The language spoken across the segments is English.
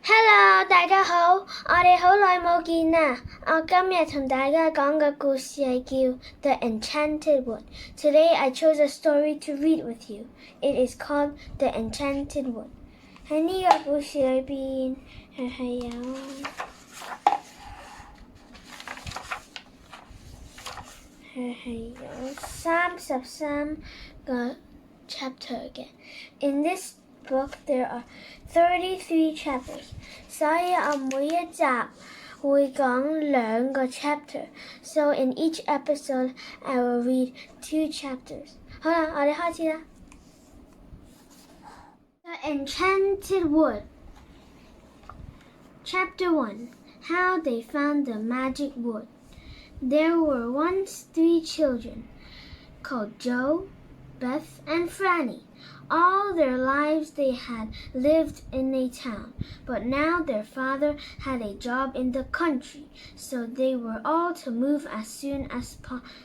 Hello， 大家好，我哋好耐冇見啦。我今日同大家講嘅故事係叫 The Enchanted Wood. Today I chose a story to read with you. It is called The Enchanted Wood. 喺呢個故事裏邊係有33個 chapter 嘅。In this book there are 33 chapters. 所以我每一集會講2個 chapter. So in each episode I will read 2 chapters. 好啦，我哋開始啦。The Enchanted Wood. Chapter 1. How they found the magic wood. There were once 3 children called Joe, Beth, and Franny. All their lives they had lived in a town, but now their father had a job in the country, so they were all to move as soon as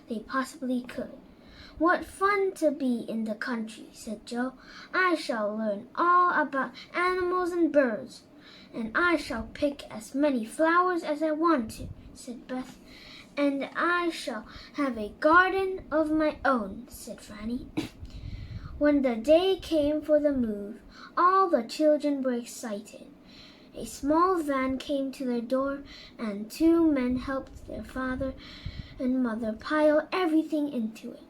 they possibly could. What fun to be in the country, said Joe. I shall learn all about animals and birds, and I shall pick as many flowers as I want to, said Beth. And I shall have a garden of my own, said Franny. When the day came for the move, all the children were excited. A small van came to their door, and 2 men helped their father and mother pile everything into it.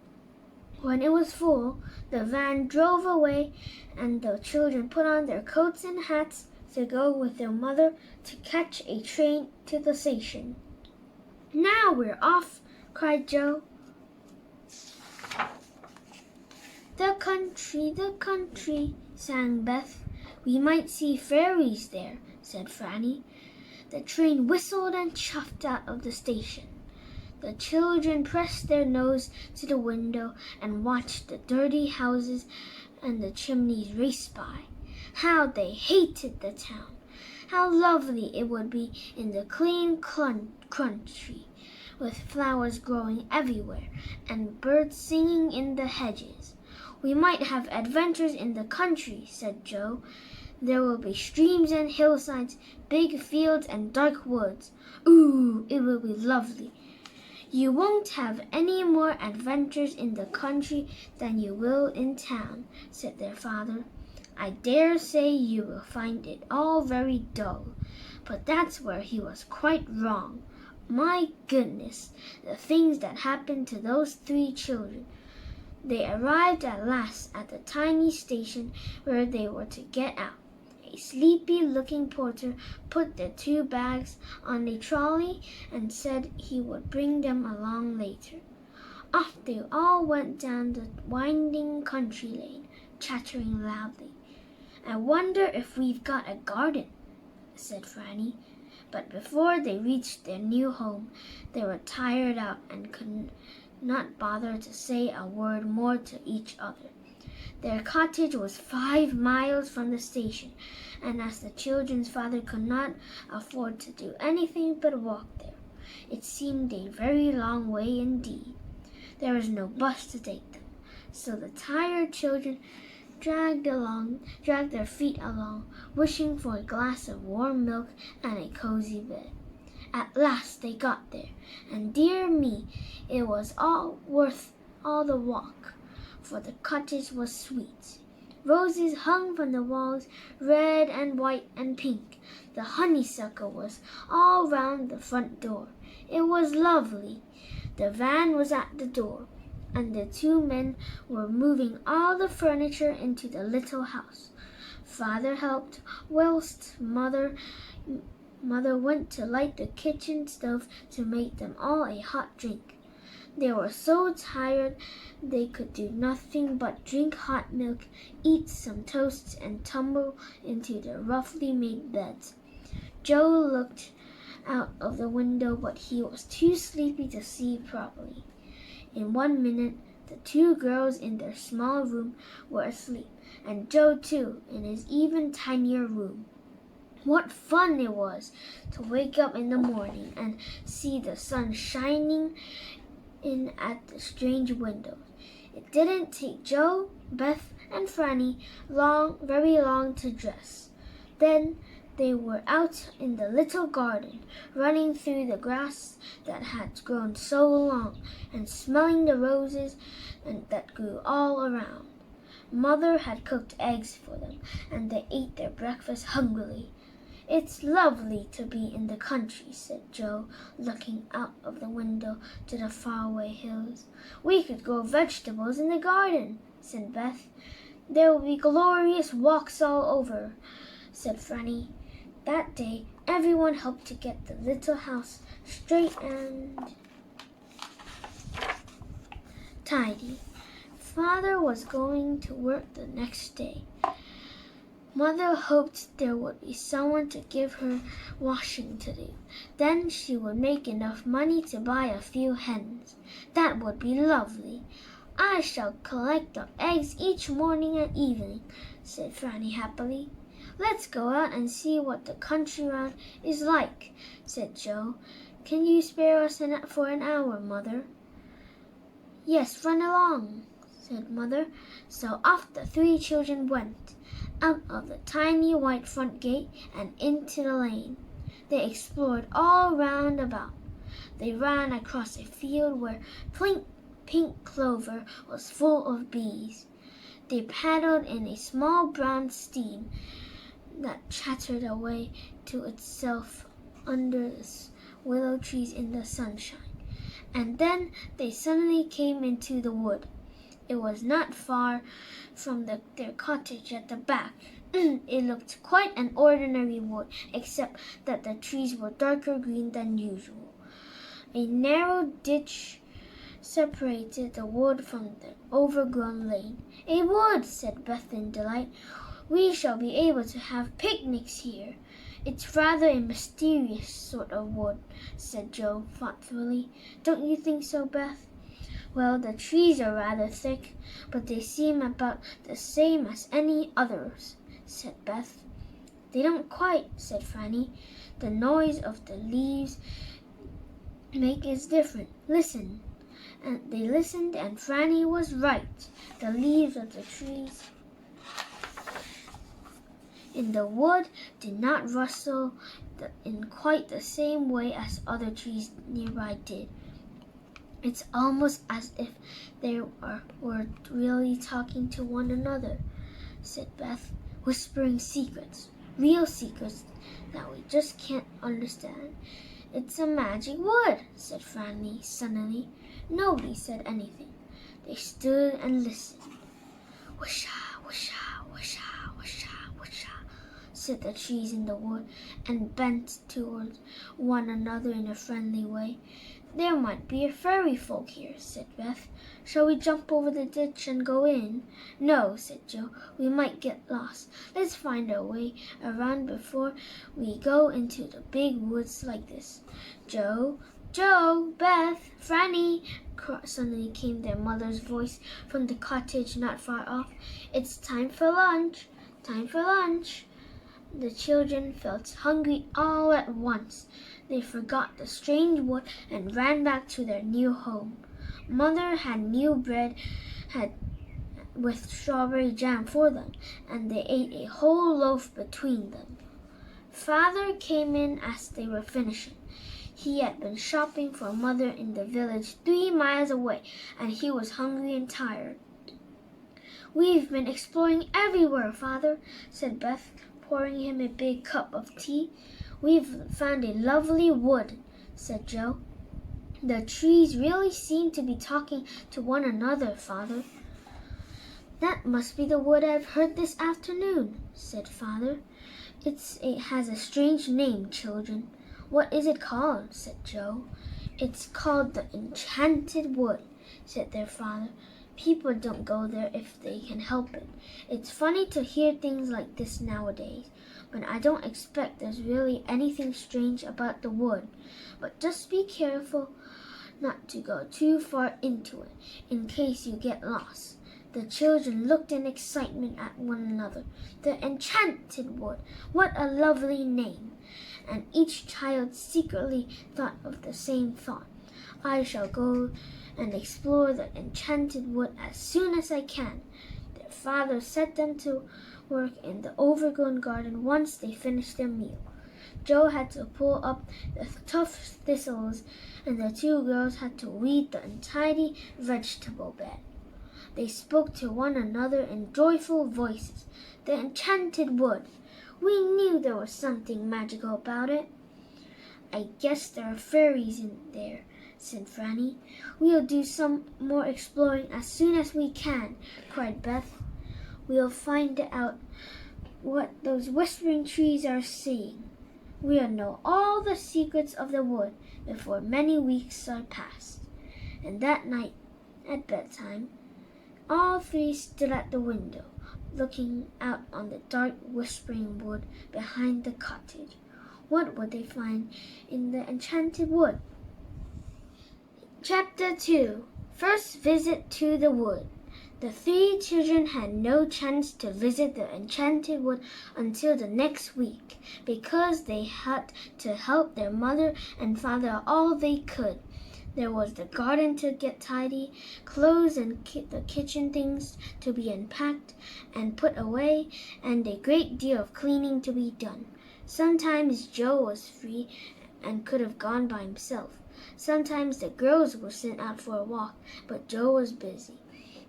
When it was full, the van drove away, and the children put on their coats and hats to go with their mother to catch a train to the station. Now we're off, cried Joe. The country, sang Beth. We might see fairies there, said Franny. The train whistled and chuffed out of the station. The children pressed their nose to the window and watched the dirty houses and the chimneys race by. How they hated the town. How lovely it would be in the clean country, with flowers growing everywhere and birds singing in the hedges. We might have adventures in the country, said Joe. There will be streams and hillsides, big fields and dark woods. Ooh, it will be lovely. You won't have any more adventures in the country than you will in town, said their father. I dare say you will find it all very dull. But that's where he was quite wrong. My goodness, the things that happened to those 3 children. They arrived at last at the tiny station where they were to get out. A sleepy-looking porter put the 2 bags on a trolley and said he would bring them along later. Off they all went down the winding country lane, chattering loudly. I wonder if we've got a garden, said Franny. But before they reached their new home, they were tired out and could not bother to say a word more to each other. Their cottage was 5 miles from the station, and as the children's father could not afford to do anything but walk there, it seemed a very long way indeed. There was no bus to take them, so the tired children dragged their feet along, wishing for a glass of warm milk and a cozy bed. At last they got there, and dear me, it was all worth all the walk, for the cottage was sweet. Roses hung from the walls, red and white and pink. The honeysuckle was all round the front door. It was lovely. The van was at the door, and the 2 men were moving all the furniture into the little house. Father helped, whilst Mother went to light the kitchen stove to make them all a hot drink. They were so tired they could do nothing but drink hot milk, eat some toasts, and tumble into their roughly made beds. Joe looked out of the window, but he was too sleepy to see properly. In 1 minute, the 2 girls in their small room were asleep, and Joe too, in his even tinier room. What fun it was to wake up in the morning and see the sun shining in at the strange windows. It didn't take Joe, Beth, and Franny very long to dress. Then They were out in the little garden, running through the grass that had grown so long, and smelling the roses that grew all around. Mother had cooked eggs for them, and they ate their breakfast hungrily. "It's lovely to be in the country," said Joe, looking out of the window to the faraway hills. "We could grow vegetables in the garden," said Beth. "There will be glorious walks all over," said Franny. That day, everyone helped to get the little house straight and tidy. Father was going to work the next day. Mother hoped there would be someone to give her washing to do. Then she would make enough money to buy a few hens. That would be lovely. "I shall collect the eggs each morning and evening," said Franny happily. "Let's go out and see what the country round is like," said Joe. "Can you spare us for an hour, Mother?" "Yes, run along," said Mother. So off the three children went, out of the tiny white front gate and into the lane. They explored all round about. They ran across a field where pink clover was full of bees. They paddled in a small brown steam that chattered away to itself under the willow trees in the sunshine. And then they suddenly came into the wood. It was not far from their cottage at the back. It looked quite an ordinary wood, except that the trees were darker green than usual. A narrow ditch separated the wood from the overgrown lane. "A wood," said Beth in delight. "We shall be able to have picnics here." "It's rather a mysterious sort of wood," said Joe thoughtfully. "Don't you think so, Beth?" "Well, the trees are rather thick, but they seem about the same as any others," said Beth. "They don't quite," said Franny. "The noise of the leaves make is different. Listen." And they listened, and Franny was right. The leaves of the trees in the wood did not rustle in quite the same way as other trees nearby did. "It's almost as if they were really talking to one another," said Beth, "whispering secrets, real secrets that we just can't understand." "It's a magic wood," said Franny suddenly. Nobody said anything. They stood and listened. "Whisha, whisha, whisha, whisha, whisha," said the trees in the wood, and bent towards one another in a friendly way. "There might be a fairy folk here," said Beth. "Shall we jump over the ditch and go in?" "No," said Joe. "We might get lost. Let's find our way around before we go into the big woods like this." "Joe, Beth, Franny," suddenly came their mother's voice from the cottage not far off. "It's time for lunch. Time for lunch." The children felt hungry all at once. They forgot the strange wood and ran back to their new home. Mother had new bread with strawberry jam for them, and they ate a whole loaf between them. Father came in as they were finishing. He had been shopping for Mother in the village 3 miles away, and he was hungry and tired. "We've been exploring everywhere, Father," said Beth, pouring him a big cup of tea. "We've found a lovely wood," said Joe. "The trees really seem to be talking to one another, Father." "That must be the wood I've heard this afternoon," said Father. It has a strange name, children." "What is it called?" said Joe. "It's called the Enchanted Wood," said their father. "People don't go there if they can help it. It's funny to hear things like this nowadays, but I don't expect there's really anything strange about the wood. But just be careful not to go too far into it, in case you get lost." The children looked in excitement at one another. "The Enchanted Wood! What a lovely name!" And each child secretly thought of the same thought. "I shall go and explore the Enchanted Wood as soon as I can." Their father set them to work in the overgrown garden once they finished their meal. Joe had to pull up the tough thistles, and the two girls had to weed the untidy vegetable bed. They spoke to one another in joyful voices. The enchanted wood. We knew there was something magical about it. I guess there are fairies in there, said Franny. We'll do some more exploring as soon as we can, cried Beth. We'll find out what those whispering trees are saying. We'll know all the secrets of the wood before many weeks are past. And that night, at bedtime, all three stood at the window, looking out on the dark, whispering wood behind the cottage. What would they find in the enchanted wood? Chapter 2. First Visit to the Wood. The three children had no chance to visit the enchanted wood until the next week, because they had to help their mother and father all they could. There was the garden to get tidy, clothes and the kitchen things to be unpacked and put away, and a great deal of cleaning to be done. Sometimes Joe was free and could have gone by himself. Sometimes the girls were sent out for a walk, but Joe was busy.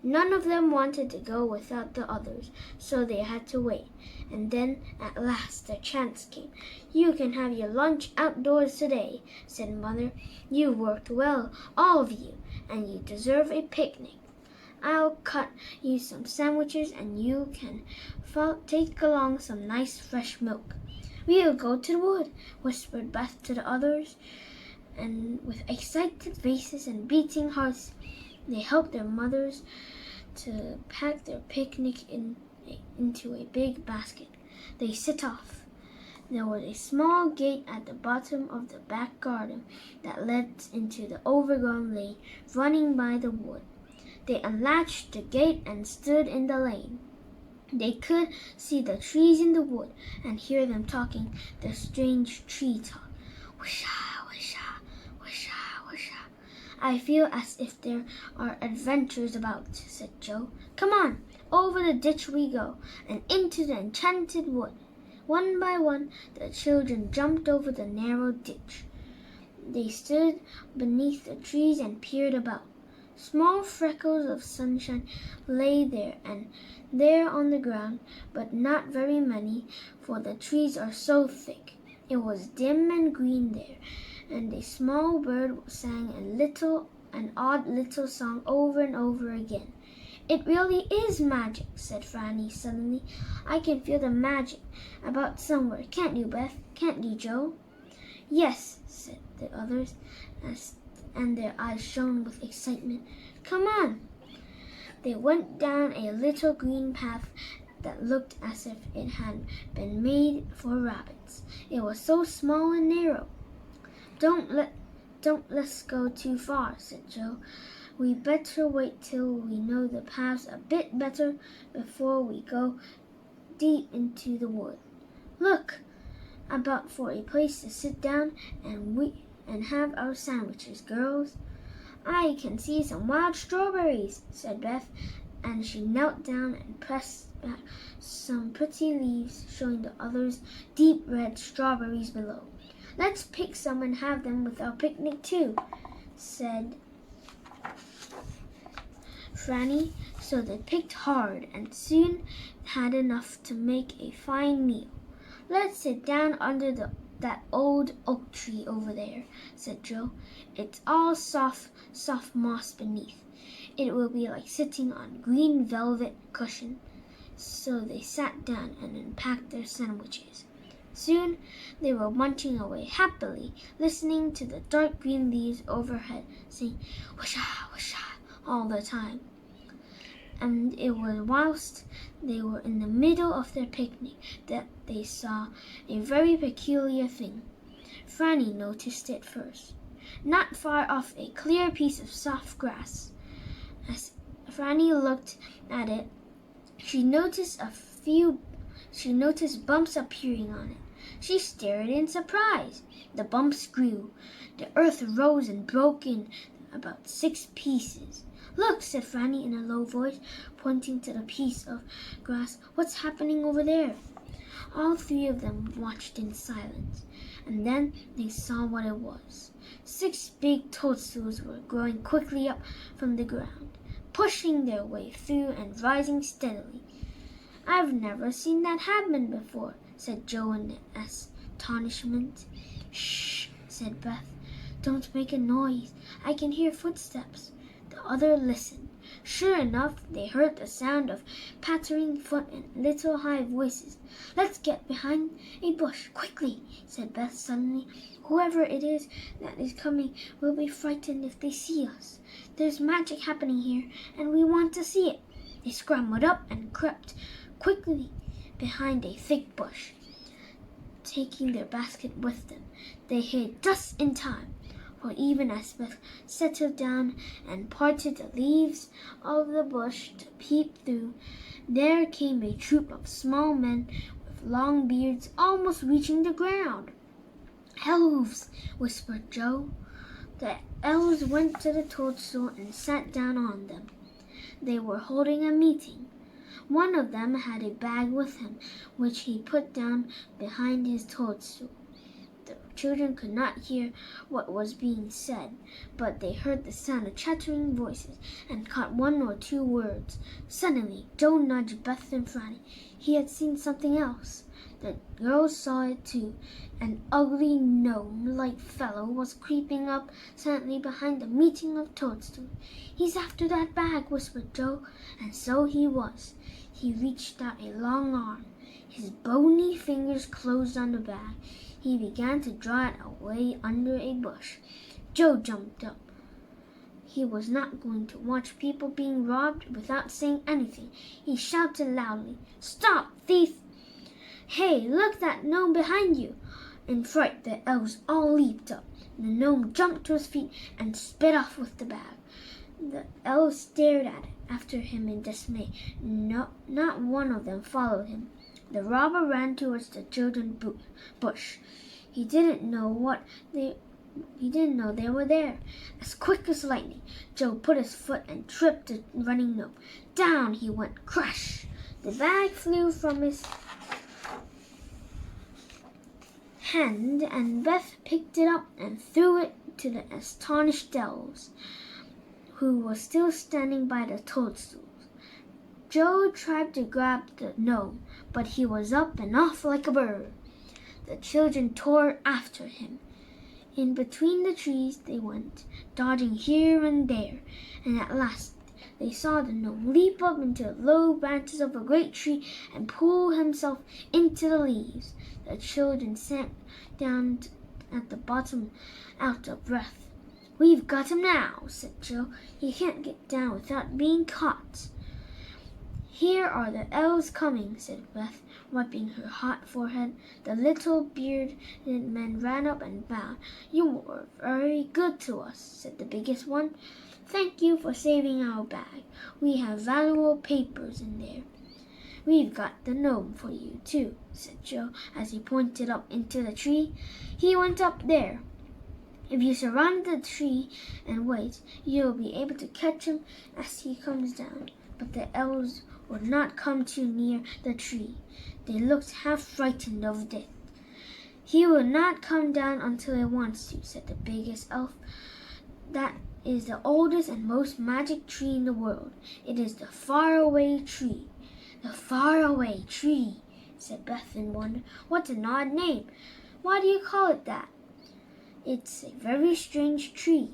None of them wanted to go without the others, so they had to wait. And then, at last, their chance came. You can have your lunch outdoors today, said Mother. You worked well, all of you, and you deserve a picnic. I'll cut you some sandwiches, and you can take along some nice fresh milk. We'll go to the wood, whispered Beth to the others. And with excited faces and beating hearts, they helped their mothers to pack their picnic into a big basket. They set off. There was a small gate at the bottom of the back garden that led into the overgrown lane running by the wood. They unlatched the gate and stood in the lane. They could see the trees in the wood and hear them talking their strange tree talk. Whisha, whisha, whisha, whisha. I feel as if there are adventures about, said Joe. Come on, over the ditch we go, and into the enchanted wood. One by one, the children jumped over the narrow ditch. They stood beneath the trees and peered about. Small freckles of sunshine lay there and there on the ground, but not very many, for the trees are so thick. It was dim and green there, and a small bird sang an odd little song over and over again. It really is magic, said Franny suddenly. I can feel the magic about somewhere. Can't you, Beth? Can't you, Joe? Yes, said the others, and their eyes shone with excitement. Come on! They went down a little green path that looked as if it had been made for rabbits. It was so small and narrow. Don't let's go too far, said Joe. We better wait till we know the paths a bit better before we go deep into the wood. Look about for a place to sit down and have our sandwiches, girls. I can see some wild strawberries, said Beth, and she knelt down and pressed back some pretty leaves, showing the others deep red strawberries below. Let's pick some and have them with our picnic too, said Franny. So they picked hard and soon had enough to make a fine meal. Let's sit down under that old oak tree over there, said Joe. It's all soft moss beneath. It will be like sitting on green velvet cushion. So they sat down and unpacked their sandwiches. Soon they were munching away happily, listening to the dark green leaves overhead, saying whisha, whisha all the time. And it was whilst they were in the middle of their picnic that they saw a very peculiar thing. Franny noticed it first. Not far off, a clear piece of soft grass. As Franny looked at it, she noticed bumps appearing on it. She stared in surprise. The bumps grew. The earth rose and broke in about 6 pieces. Look, said Franny in a low voice, pointing to the piece of grass. What's happening over there? All three of them watched in silence, and then they saw what it was. 6 big toadstools were growing quickly up from the ground, pushing their way through and rising steadily. I've never seen that happen before, said Joe in astonishment. Shh, said Beth. Don't make a noise. I can hear footsteps. The others listened. Sure enough, they heard the sound of pattering foot and little high voices. Let's get behind a bush, quickly, said Beth suddenly. Whoever it is that is coming will be frightened if they see us. There's magic happening here, and we want to see it. They scrambled up and crept quickly behind a thick bush, taking their basket with them. They hid just in time, for even as Beth settled down and parted the leaves of the bush to peep through, there came a troop of small men with long beards almost reaching the ground. Elves, whispered Joe. The elves went to the toadstool and sat down on them. They were holding a meeting. One of them had a bag with him, which he put down behind his toadstool. The children could not hear what was being said, but they heard the sound of chattering voices and caught 1 or 2 words. Suddenly, Joe nudged Beth and Franny. He had seen something else. The girls saw it too. An ugly gnome-like fellow was creeping up silently behind the meeting of toadstools. He's after that bag, whispered Joe, and so he was. He reached out a long arm. His bony fingers closed on the bag. He began to draw it away under a bush. Joe jumped up. He was not going to watch people being robbed without saying anything. He shouted loudly, "Stop, thief! Hey, look, that gnome behind you!" In fright, the elves all leaped up. The gnome jumped to his feet and sped off with the bag. The elves stared after him in dismay. Not one of them followed him. The robber ran towards the children's bush. He didn't know they were there. As quick as lightning, Joe put his foot and tripped the running gnome. Down he went, crash! The bag flew from his hand, and Beth picked it up and threw it to the astonished elves, who were still standing by the toadstools. Joe tried to grab the gnome, but he was up and off like a bird. The children tore after him. In between the trees they went, dodging here and there, and at last they saw the gnome leap up into the low branches of a great tree and pull himself into the leaves. The children sat down at the bottom, out of breath. "We've got him now," said Joe. "He can't get down without being caught." "Here are the elves coming," said Beth, wiping her hot forehead. The little bearded men ran up and bowed. "You were very good to us," said the biggest one. "Thank you for saving our bag. We have valuable papers in there." "We've got the gnome for you, too," said Joe, as he pointed up into the tree. "He went up there. If you surround the tree and wait, you'll be able to catch him as he comes down." But the elves would not come too near the tree. They looked half frightened of it. "He will not come down until he wants to," said the biggest elf. "That is the oldest and most magic tree in the world. It is the faraway tree." "The faraway tree," said Beth in wonder. "What an odd name. Why do you call it that?" "It's a very strange tree,"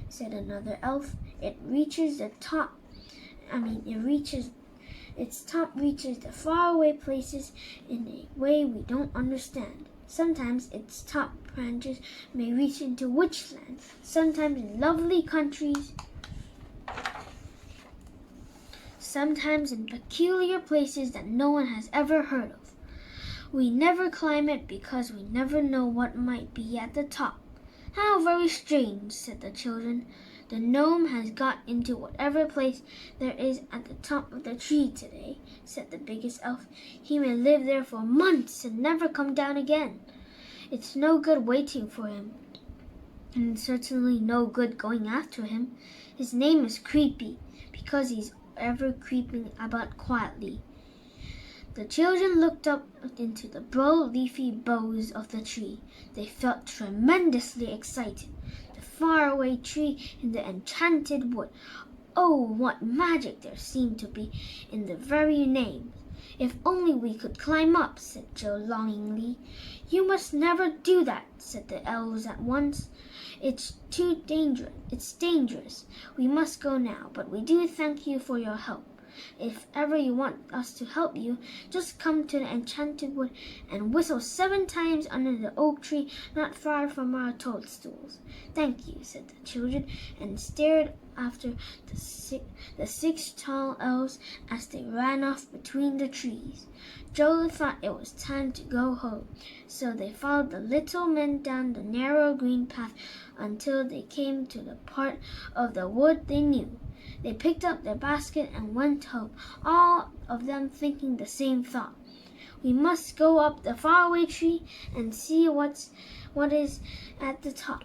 said another elf. Its top reaches the faraway places in a way we don't understand. Sometimes its top branches may reach into witchland, sometimes in lovely countries, sometimes in peculiar places that no one has ever heard of. We never climb it because we never know what might be at the top." "How very strange," said the children. "The gnome has got into whatever place there is at the top of the tree today," said the biggest elf. "He may live there for months and never come down again. It's no good waiting for him. and it's certainly no good going after him. His name is Creepy, because he's ever creeping about quietly. The children looked up into the broad leafy boughs of the tree. They felt tremendously excited. The faraway tree in the Enchanted Wood. Oh, what magic there seemed to be in the very name. If only we could climb up, said Joe longingly. You must never do that, said the elves at once. It's dangerous. We must go now, but we do thank you for your help. If ever you want us to help you, just come to the Enchanted Wood and whistle 7 times under the oak tree not far from our toadstools. Thank you, said the children, and stared after the 6 tall elves as they ran off between the trees. Joe thought it was time to go home, so they followed the little men down the narrow green path until they came to the part of the wood they knew. They picked up their basket and went home, all of them thinking the same thought. We must go up the faraway tree and see what is at the top.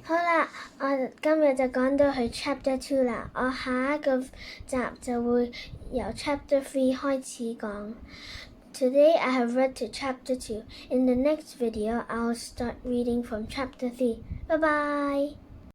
好啦，我今日就講到去 Chapter 2啦。我下一個集就會由 Chapter 3開始講。Today I have read to Chapter 2. In the next video, I'll start reading from Chapter 3. Bye bye!